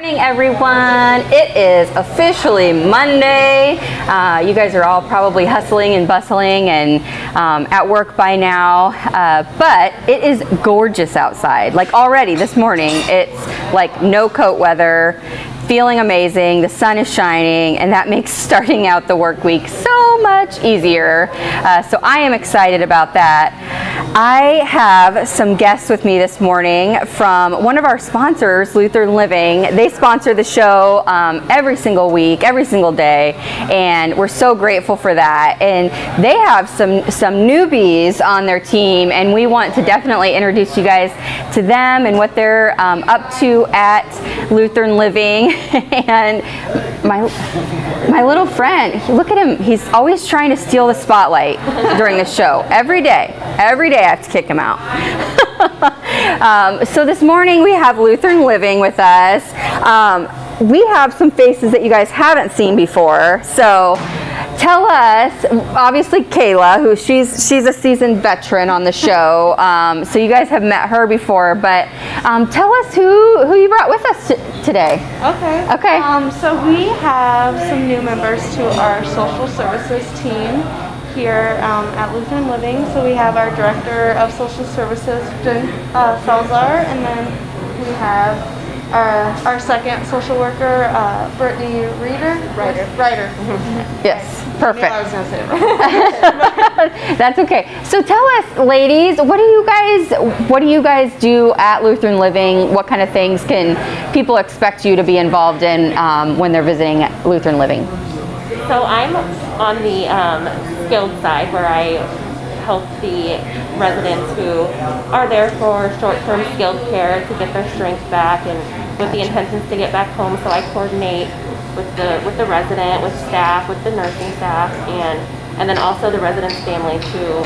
Good morning, everyone. It is officially Monday. You guys are all probably hustling and bustling and at work by now, but it is gorgeous outside. Like already this morning, it's like no coat weather, feeling amazing. The sun is shining, and that makes starting out the work week so much easier. So I am excited about that. I have some guests with me this morning from one of our sponsors, Lutheran Living. They sponsor the show every single week, every single day, and we're so grateful for that. And they have some newbies on their team, and we want to definitely introduce you guys to them and what they're up to at Lutheran Living. And my little friend, look at him. He's always trying to steal the spotlight during the show. Every day I have to kick him out. So this morning we have Lutheran Living with us. We have some faces that you guys haven't seen before. So tell us, obviously Kayla, who she's a seasoned veteran on the show. So you guys have met her before, but tell us who you brought with us today. Okay. So we have some new members to our social services team here at Lutheran Living. So we have our Director of Social Services, Jen Salzar, and then we have our second social worker, Brittany Ryder. Yes, perfect. I was going to say it. That's okay. So tell us, ladies, what do you guys do at Lutheran Living? What kind of things can people expect you to be involved in when they're visiting Lutheran Living? So I'm on the skilled side, where I help the residents who are there for short-term skilled care to get their strength back and with the intentions to get back home. So I coordinate with the resident, with staff, with the nursing staff, and then also the resident's family to,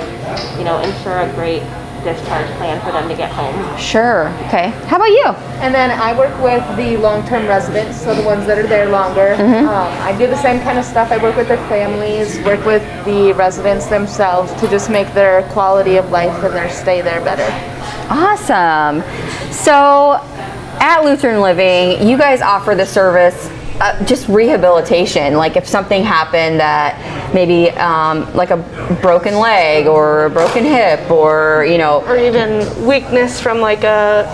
ensure a great discharge plan for them to get home. Sure. Okay. How about you? And then I work with the long-term residents, so the ones that are there longer. I do the same kind of stuff. I work with their families, work with the residents themselves to just make their quality of life and their stay there better. Awesome. So at Lutheran Living, you guys offer the service just rehabilitation, like if something happened that maybe like a broken leg or a broken hip or Or even weakness from like a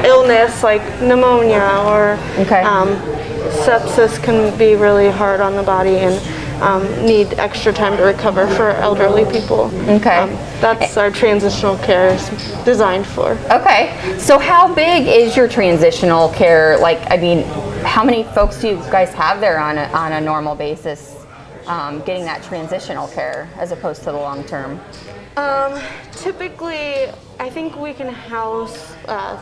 illness like pneumonia or sepsis can be really hard on the body and need extra time to recover for elderly people. That's our transitional care is designed for. Okay, so how big is your transitional care? Like, I mean, how many folks do you guys have there on a normal basis getting that transitional care as opposed to the long term? Typically, I think we can house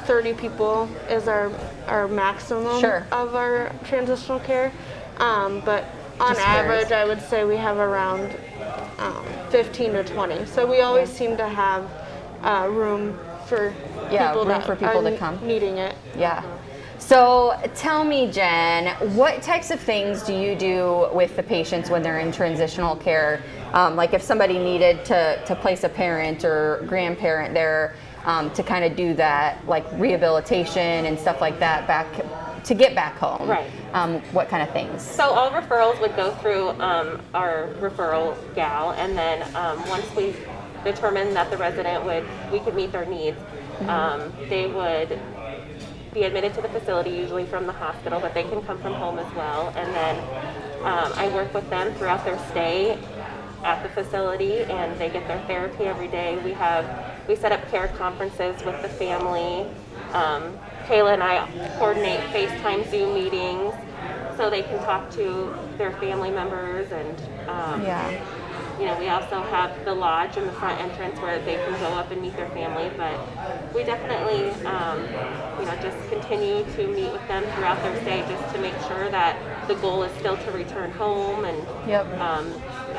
30 people is our maximum of our transitional care. But on average, I would say we have around 15 to 20. So we always seem to have room for people to come needing it. Yeah. So tell me, Jen, what types of things do you do with the patients when they're in transitional care? Like if somebody needed to place a parent or grandparent there to kind of do that, like rehabilitation and stuff like that to get back home. Right. What kind of things? So all referrals would go through our referral gal, and then once we determined that the resident we could meet their needs, they would be admitted to the facility, usually from the hospital, but they can come from home as well. And then I work with them throughout their stay at the facility, and they get their therapy every day. We set up care conferences with the family. Kayla and I coordinate FaceTime Zoom meetings so they can talk to their family members, and we also have the lodge in the front entrance where they can go up and meet their family. But we definitely just continue to meet with them throughout their stay, just to make sure that the goal is still to return home and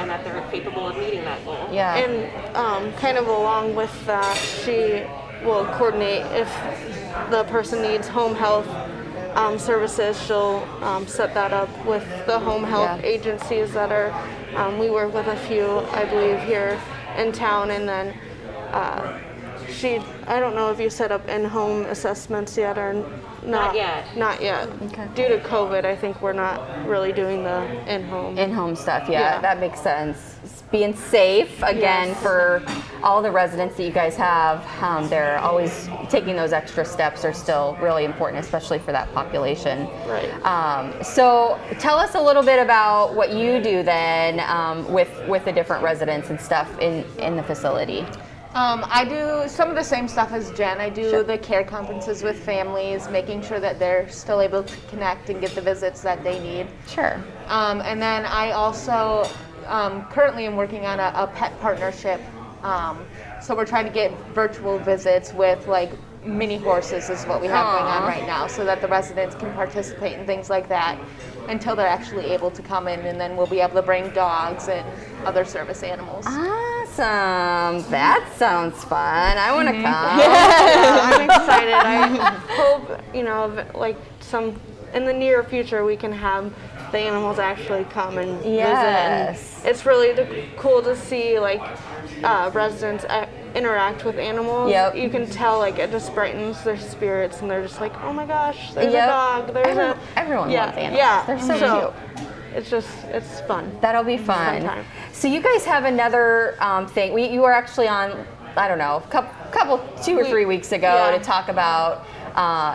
that they're capable of meeting that goal. Yeah. And kind of along with that, she will coordinate if the person needs home health services. She'll set that up with the home health agencies that are, we work with a few, I believe, here in town, and then I don't know if you set up in-home assessments yet or Not yet. Not yet. Okay. Due to COVID, I think we're not really doing the in-home stuff. Yeah. That makes sense. Being safe again Yes. for all the residents that you guys have. They're always taking those extra steps are still really important, especially for that population. Right. So tell us a little bit about what you do then with the different residents and stuff in the facility. I do some of the same stuff as Jen. I do the care conferences with families, making sure that they're still able to connect and get the visits that they need. Sure. And then I also currently am working on a pet partnership. So we're trying to get virtual visits with like mini horses is what we have going on right now, so that the residents can participate in things like that until they're actually able to come in, and then we'll be able to bring dogs and other service animals. Awesome. That sounds fun. I want to come. Yeah, I'm excited. I hope, like in the near future, we can have the animals actually come and visit. And it's really cool to see like residents interact with animals. Yep. You can tell like it just brightens their spirits, and they're just like, oh my gosh, there's a dog. There's everyone loves animals. Yeah, They're so cute. It's fun. That'll be fun. Fun time. So you guys have another thing. You were actually on, I don't know, two or 3 weeks ago to talk about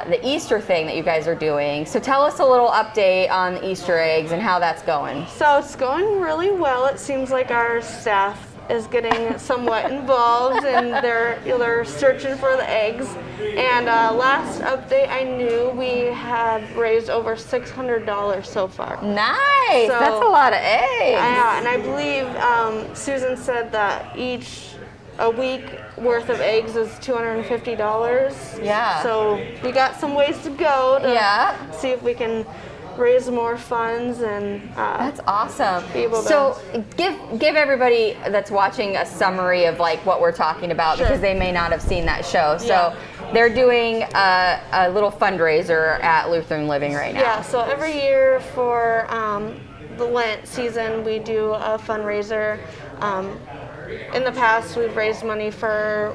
the Easter thing that you guys are doing. So tell us a little update on the Easter eggs and how that's going. So it's going really well. It seems like our staff is getting somewhat involved, and they're searching for the eggs. And last update I knew, we had raised over $600 so far. Nice. So, that's a lot of eggs. Yeah, and I believe Susan said that a week worth of eggs is $250. Yeah. So we got some ways to go to see if we can raise more funds and that's awesome. be able to. So give everybody that's watching a summary of like what we're talking about, because they may not have seen that show. So they're doing a little fundraiser at Lutheran Living right now. Yeah, so every year for the Lent season, we do a fundraiser. In the past, we've raised money for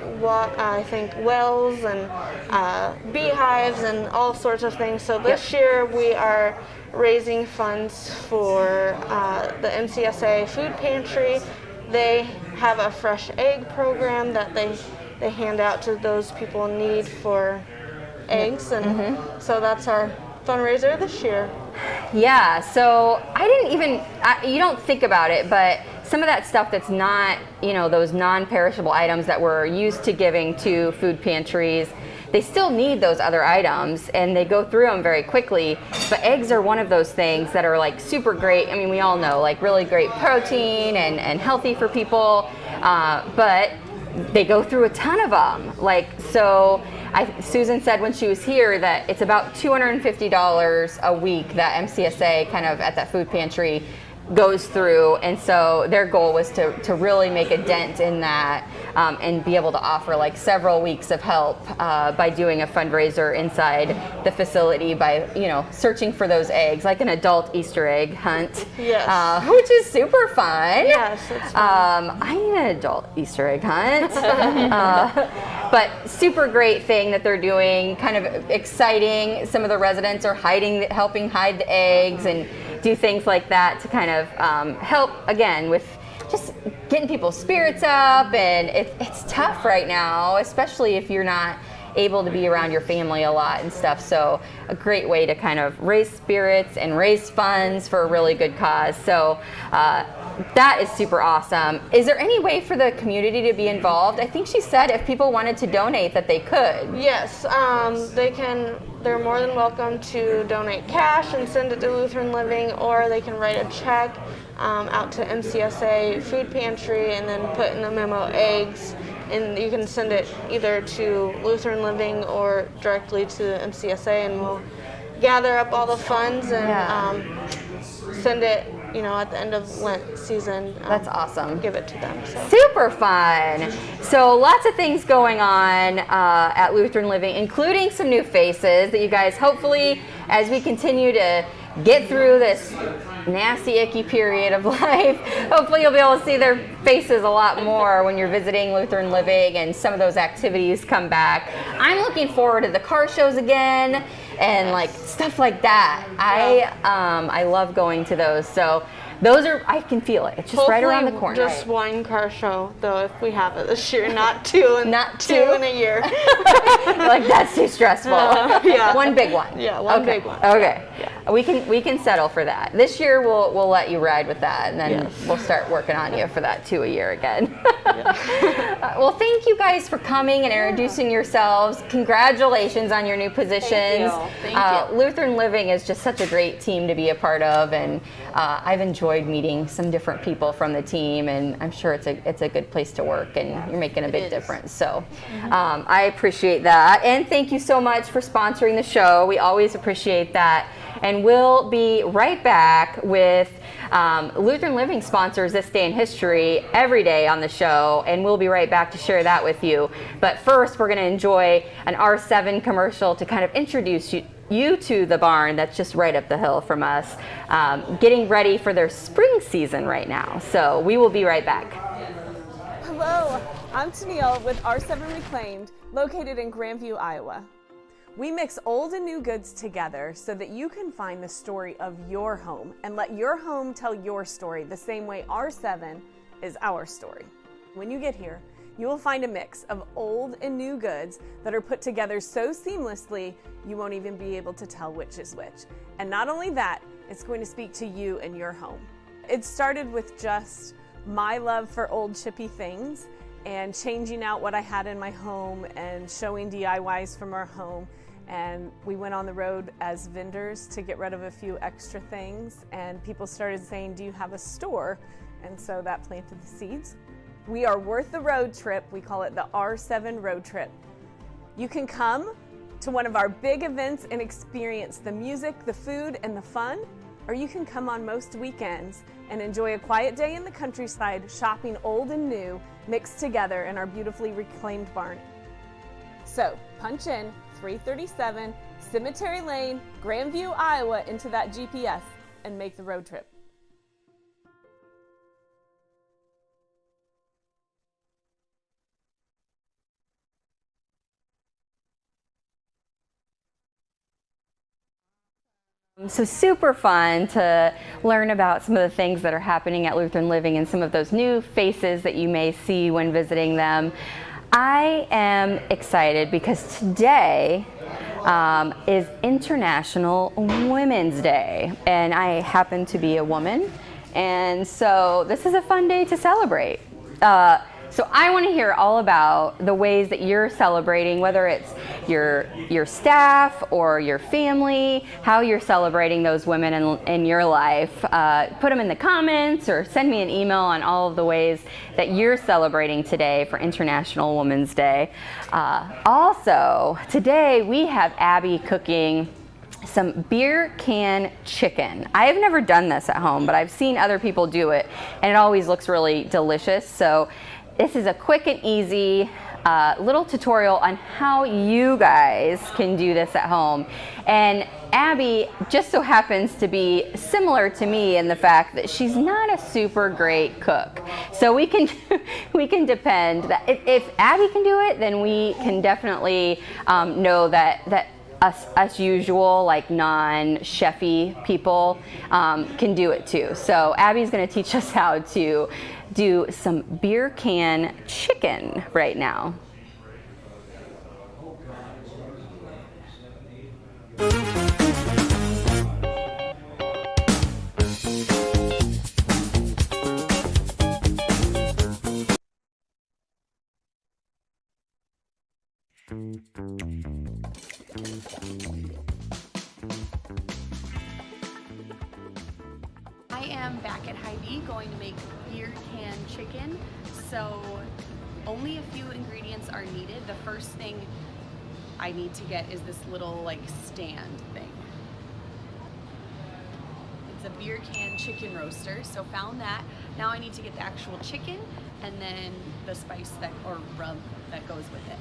I think wells and beehives and all sorts of things. So this year we are raising funds for the MCSA food pantry. They have a fresh egg program that they hand out to those people in need for eggs, and so that's our fundraiser this year. Yeah, so I didn't even, you don't think about it, but some of that stuff that's not, those non-perishable items that we're used to giving to food pantries, they still need those other items, and they go through them very quickly. But eggs are one of those things that are like super great. I mean, we all know, like really great protein and healthy for people, but they go through a ton of them. Susan said when she was here that it's about $250 a week that MCSA kind of at that food pantry goes through, and so their goal was to really make a dent in that and be able to offer like several weeks of help by doing a fundraiser inside the facility by searching for those eggs, like an adult Easter egg hunt. Yes. Which is super fun. Yes, it's fun. I need an adult Easter egg hunt. But super great thing that they're doing, kind of exciting. Some of the residents are helping hide the eggs and do things like that to kind of help, again, with just getting people's spirits up. And it's tough right now, especially if you're not able to be around your family a lot and stuff. So a great way to kind of raise spirits and raise funds for a really good cause. So that is super awesome. Is there any way for the community to be involved? I think she said if people wanted to donate that they could. Yes, they're more than welcome to donate cash and send it to Lutheran Living, or they can write a check out to MCSA Food Pantry and then put in the memo eggs, and you can send it either to Lutheran Living or directly to MCSA, and we'll gather up all the funds and send it at the end of Lent season. That's awesome. Give it to them. So. Super fun. So lots of things going on at Lutheran Living, including some new faces that you guys hopefully, as we continue to get through this nasty, icky period of life. Hopefully you'll be able to see their faces a lot more when you're visiting Lutheran Living and some of those activities come back. I'm looking forward to the car shows again and like stuff like that. I love going to those. So those are, I can feel it. It's just right around the corner. Just one car show, though, if we have it this year, not two, and not two in a year. Like that's too stressful. Yeah. One big one. Yeah, one big one. Okay. Yeah. We can settle for that. This year we'll let you ride with that, and then we'll start working on you for that 2 a year again. Well, thank you guys for coming and introducing yourselves. Congratulations on your new positions. Thank you. Lutheran Living is just such a great team to be a part of, and I've enjoyed meeting some different people from the team, and I'm sure it's a good place to work, and you're making a big difference. So I appreciate that, and thank you so much for sponsoring the show. We always appreciate that. And we'll be right back with Lutheran Living sponsors This Day in History every day on the show, and we'll be right back to share that with you. But first, we're going to enjoy an R7 commercial to kind of introduce you to the barn that's just right up the hill from us, getting ready for their spring season right now. So we will be right back. Hello, I'm Tennille with R7 Reclaimed, located in Grandview, Iowa. We mix old and new goods together so that you can find the story of your home and let your home tell your story the same way R7 is our story. When you get here, you will find a mix of old and new goods that are put together so seamlessly you won't even be able to tell which is which. And not only that, it's going to speak to you and your home. It started with just my love for old chippy things and changing out what I had in my home and showing DIYs from our home. And we went on the road as vendors to get rid of a few extra things, and people started saying, do you have a store? And so that planted the seeds. We are worth the road trip. We call it the R7 Road Trip. You can come to one of our big events and experience the music, the food, and the fun, or you can come on most weekends and enjoy a quiet day in the countryside shopping old and new mixed together in our beautifully reclaimed barn. So punch in 337 Cemetery Lane, Grandview, Iowa into that GPS and make the road trip. So super fun to learn about some of the things that are happening at Lutheran Living and some of those new faces that you may see when visiting them. I am excited because today is International Women's Day, and I happen to be a woman, and so this is a fun day to celebrate. So I want to hear all about the ways that you're celebrating, whether it's your staff or your family, how you're celebrating those women in your life. Put them in the comments or send me an email on all of the ways that you're celebrating today for International Women's Day. Also, today we have Abby cooking some beer can chicken. I have never done this at home, but I've seen other people do it, and it always looks really delicious. So this is a quick and easy little tutorial on how you guys can do this at home. And Abby just so happens to be similar to me in the fact that she's not a super great cook. So we can depend that if Abby can do it, then we can definitely know that us usual, like non-chefy people can do it too. So Abby's going to teach us how to do some beer can chicken right now. I am back at Hy-Vee going to make beer can chicken. So only a few ingredients are needed. The first thing I need to get is this little like stand thing. It's a beer can chicken roaster, so found that. Now I need to get the actual chicken and then the spice that or rub that goes with it.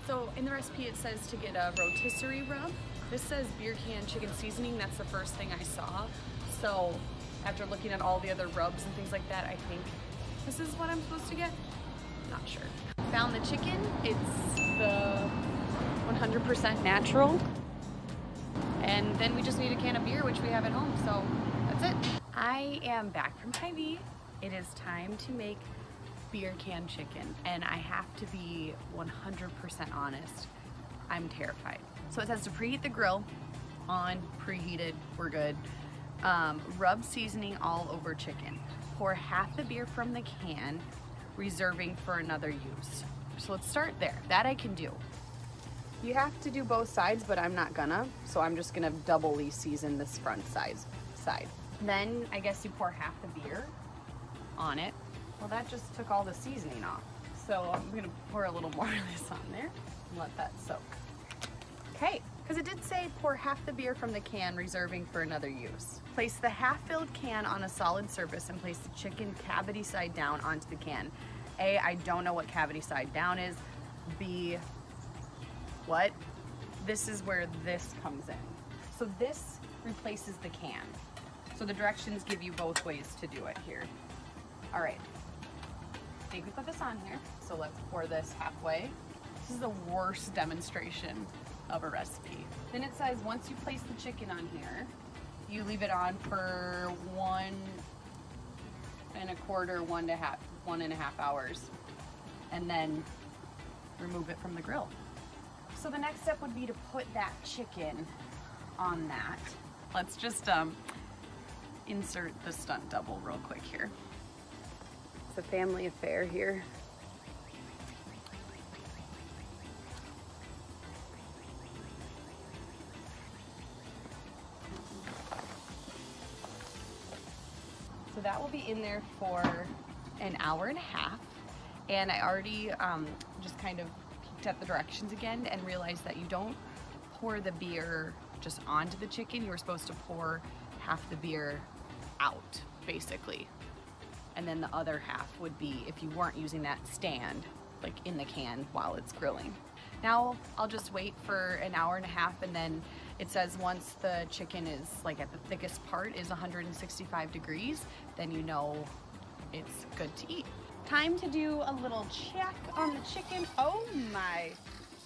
So in the recipe it says to get a rotisserie rub. This says beer can chicken seasoning. That's the first thing I saw. So after looking at all the other rubs and things like that, I think this is what I'm supposed to get. Not sure. Found the chicken. It's the 100% natural. And then we just need a can of beer, which we have at home, so that's it. I am back from Hy-Vee. It is time to make beer can chicken, and I have to be 100% honest. I'm terrified. So it says to preheat the grill. On, preheated, we're good. Rub seasoning all over chicken. Pour half the beer from the can, reserving for another use. So let's start there. That I can do. You have to do both sides, but I'm not gonna. So I'm just gonna doubly season this front side. Then I guess you pour half the beer on it. Well, that just took all the seasoning off. So I'm gonna pour a little more of this on there and let that soak. Okay, because it did say pour half the beer from the can, reserving for another use. Place the half-filled can on a solid surface and place the chicken cavity side down onto the can. A, I don't know what cavity side down is. B, what? This is where this comes in. So this replaces the can. So the directions give you both ways to do it here. All right, I think we put this on here. So let's pour this halfway. This is the worst demonstration of a recipe. Then it says once you place the chicken on here, you leave it on for 1.25 hours, and then remove it from the grill. So the next step would be to put that chicken on that. Let's just insert the stunt double real quick here. It's a family affair here. So that will be in there for an hour and a half. And I already just kind of peeked at the directions again and realized that you don't pour the beer just onto the chicken. You were supposed to pour half the beer out, basically. And then the other half would be if you weren't using that stand, like in the can while it's grilling. Now I'll just wait for an hour and a half, and then it says once the chicken is like at the thickest part is 165 degrees, then you know it's good to eat. Time to do a little check on the chicken. Oh my,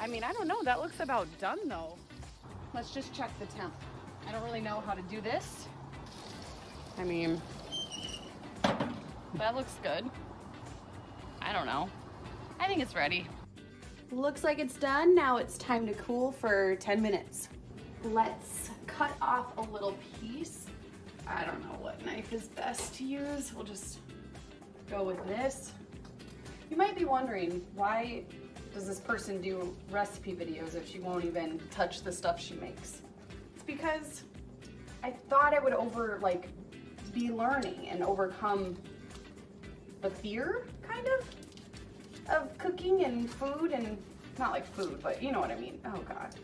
I mean, I don't know, that looks about done though. Let's just check the temp. I don't really know how to do this. I mean, that looks good. I don't know. I think it's ready. Looks like it's done. Now it's time to cool for 10 minutes. Let's cut off a little piece. I don't know what knife is best to use. We'll just go with this. You might be wondering, why does this person do recipe videos if she won't even touch the stuff she makes? It's because I thought I would be learning and overcome the fear, kind of cooking and food, and not like food, but you know what I mean. Oh God,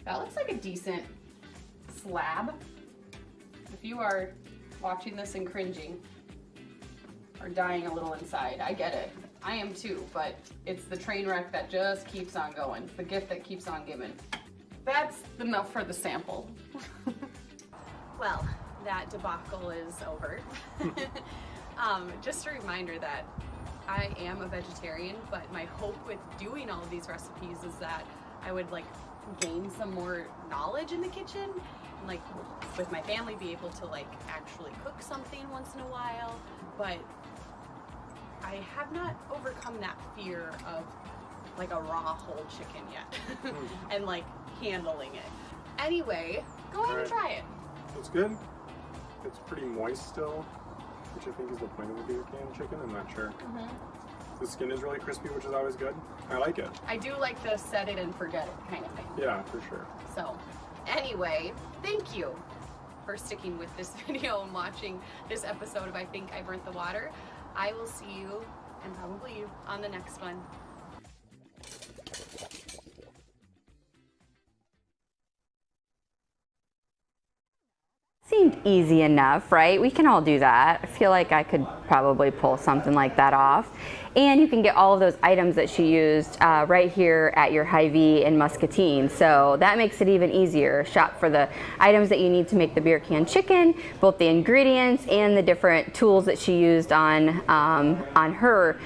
that looks like a decent slab. If you are watching this and cringing or dying a little inside, I get it. I am too, but it's the train wreck that just keeps on going. It's the gift that keeps on giving. That's enough for the sample. Well, that debacle is over. Just a reminder that I am a vegetarian, but my hope with doing all of these recipes is that I would gain some more knowledge in the kitchen, and with my family be able to actually cook something once in a while. But I have not overcome that fear of a raw whole chicken yet and handling it. Anyway, go ahead and try it. It's good. It's pretty moist still, which I think is the point of a beer can chicken. I'm not sure. The skin is really crispy, which is always good. I like it. I do like the set it and forget it kind of thing. Yeah, for sure. So anyway, thank you for sticking with this video and watching this episode of I Think I Burnt the Water. I will see you, and probably you, on the next one. Seemed easy enough, right? We can all do that. I feel like I could probably pull something like that off. And you can get all of those items that she used right here at your Hy-Vee in Muscatine. So that makes it even easier. Shop for the items that you need to make the beer can chicken, both the ingredients and the different tools that she used on her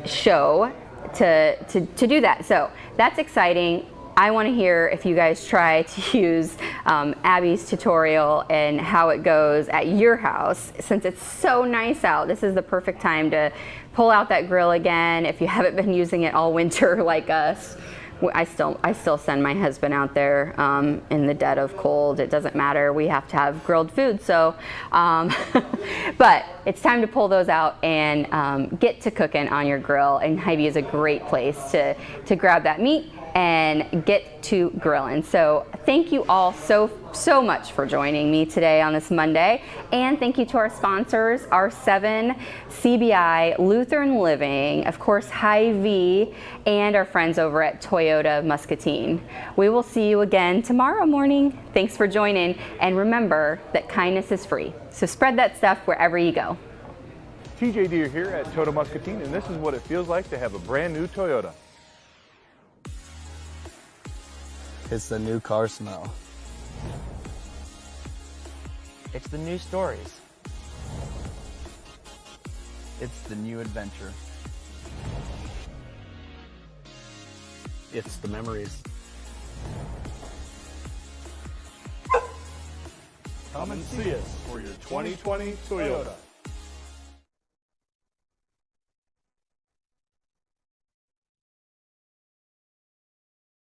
show to do that. So that's exciting. I want to hear if you guys try to use Abby's tutorial and how it goes at your house. Since it's so nice out, this is the perfect time to pull out that grill again. If you haven't been using it all winter like us, I still send my husband out there in the dead of cold. It doesn't matter. We have to have grilled food. So, but it's time to pull those out and get to cooking on your grill. And Hy-Vee is a great place to grab that meat and get to grilling. So thank you all so much for joining me today on this Monday. And thank you to our sponsors, R7, CBI, Lutheran Living, of course Hy-Vee, and our friends over at Toyota Muscatine. We will see you again tomorrow morning. Thanks for joining, and remember that kindness is free. So spread that stuff wherever you go. TJ Deere here at Toyota Muscatine, and this is what it feels like to have a brand new Toyota. It's the new car smell. It's the new stories. It's the new adventure. It's the memories. Come and see us for your 2020 Toyota.